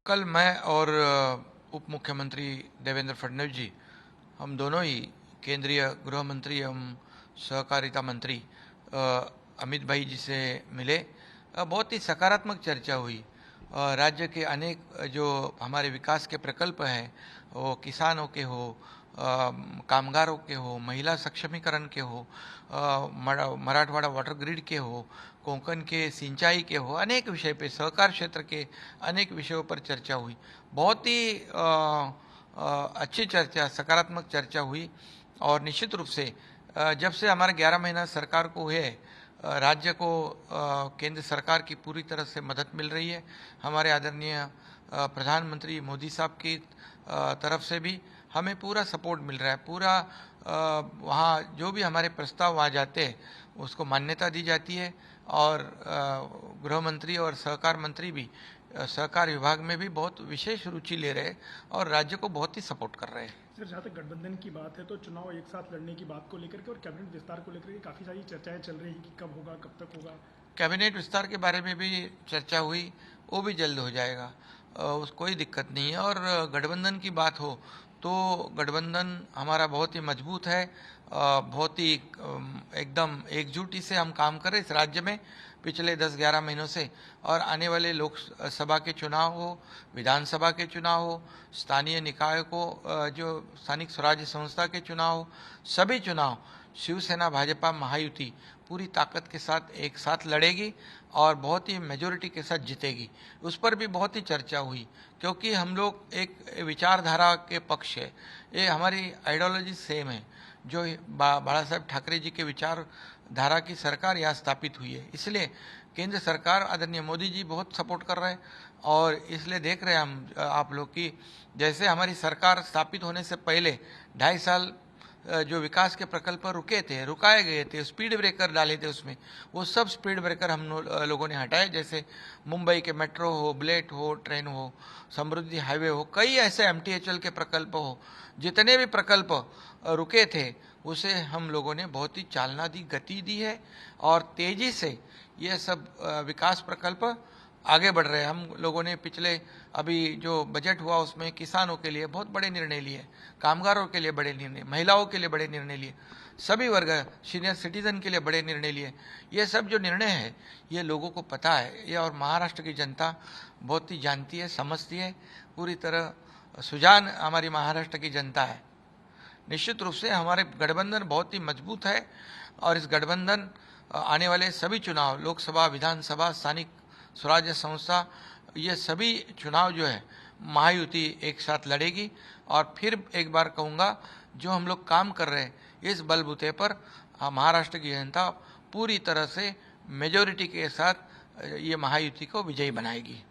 कल मैं और उप मुख्यमंत्री देवेंद्र फडणवीस जी, हम दोनों ही केंद्रीय गृह मंत्री एवं सहकारिता मंत्री अमित भाई जी से मिले। बहुत ही सकारात्मक चर्चा हुई। राज्य के अनेक जो हमारे विकास के प्रकल्प हैं, वो किसानों के हो, कामगारों के हो, महिला सक्षमीकरण के हो, मराठवाड़ा वाटर ग्रिड के हो, कोंकण के सिंचाई के हो, अनेक विषय पे, सहकार क्षेत्र के अनेक विषयों पर चर्चा हुई। बहुत ही अच्छी चर्चा, सकारात्मक चर्चा हुई। और निश्चित रूप से जब से हमारे 11 महीना सरकार को हुए, राज्य को केंद्र सरकार की पूरी तरह से मदद मिल रही है। हमारे आदरणीय प्रधानमंत्री मोदी साहब की तरफ से भी हमें पूरा सपोर्ट मिल रहा है। पूरा वहाँ जो भी हमारे प्रस्ताव वहाँ जाते हैं उसको मान्यता दी जाती है। और गृह मंत्री और सहकार मंत्री भी सहकार विभाग में भी बहुत विशेष रुचि ले रहे हैं और राज्य को बहुत ही सपोर्ट कर रहे हैं। सर, जहाँ तक गठबंधन की बात है तो चुनाव एक साथ लड़ने की बात को लेकर के और कैबिनेट विस्तार को लेकर के काफ़ी सारी चर्चाएं चल रही हैं कि कब होगा, कब तक होगा। कैबिनेट विस्तार के बारे में भी चर्चा हुई, वो भी जल्द हो जाएगा, उस कोई दिक्कत नहीं है। और गठबंधन की बात हो तो गठबंधन हमारा बहुत ही मजबूत है। बहुत ही एकदम एकजुटी से हम काम कर रहे इस राज्य में पिछले 10-11 महीनों से। और आने वाले लोकसभा के चुनाव हो, विधानसभा के चुनाव हो, स्थानीय निकाय को जो स्थानिक स्वराज्य संस्था के चुनाव हो, सभी चुनाव शिवसेना भाजपा महायुति पूरी ताकत के साथ एक साथ लड़ेगी और बहुत ही मेजोरिटी के साथ जीतेगी। उस पर भी बहुत ही चर्चा हुई, क्योंकि हम लोग एक विचारधारा के पक्ष है। ये हमारी आइडियोलॉजी सेम है। जो बाला साहेब ठाकरे जी के विचारधारा की सरकार यहाँ स्थापित हुई है, इसलिए केंद्र सरकार आदरणीय मोदी जी बहुत सपोर्ट कर रहे हैं। और इसलिए देख रहे हैं हम आप लोग की, जैसे हमारी सरकार स्थापित होने से पहले 2.5 साल जो विकास के प्रकल्प रुके थे, रुकाए गए थे, स्पीड ब्रेकर डाले थे उसमें, वो सब स्पीड ब्रेकर हम लोगों ने हटाए। जैसे मुंबई के मेट्रो हो, बुलेट हो, ट्रेन हो, समृद्धि हाईवे हो, कई ऐसे MTHL के प्रकल्प हो, जितने भी प्रकल्प रुके थे उसे हम लोगों ने बहुत ही चालना दी, गति दी है। और तेजी से ये सब विकास प्रकल्प आगे बढ़ रहे हैं। हम लोगों ने पिछले अभी जो बजट हुआ उसमें किसानों के लिए बहुत बड़े निर्णय लिए, कामगारों के लिए बड़े निर्णय, महिलाओं के लिए बड़े निर्णय लिए, सभी वर्ग, सीनियर सिटीजन के लिए बड़े निर्णय लिए। ये सब जो निर्णय है ये लोगों को पता है, ये और महाराष्ट्र की जनता बहुत ही जानती है, समझती है। पूरी तरह सुजान हमारी महाराष्ट्र की जनता है। निश्चित रूप से हमारे गठबंधन बहुत ही मजबूत है। और इस गठबंधन आने वाले सभी चुनाव, लोकसभा, विधानसभा, स्थानिक स्वराज्य संस्था, ये सभी चुनाव जो है महायुति एक साथ लड़ेगी। और फिर एक बार कहूँगा, जो हम लोग काम कर रहे हैं इस बलबूते पर महाराष्ट्र की जनता पूरी तरह से मेजोरिटी के साथ ये महायुति को विजयी बनाएगी।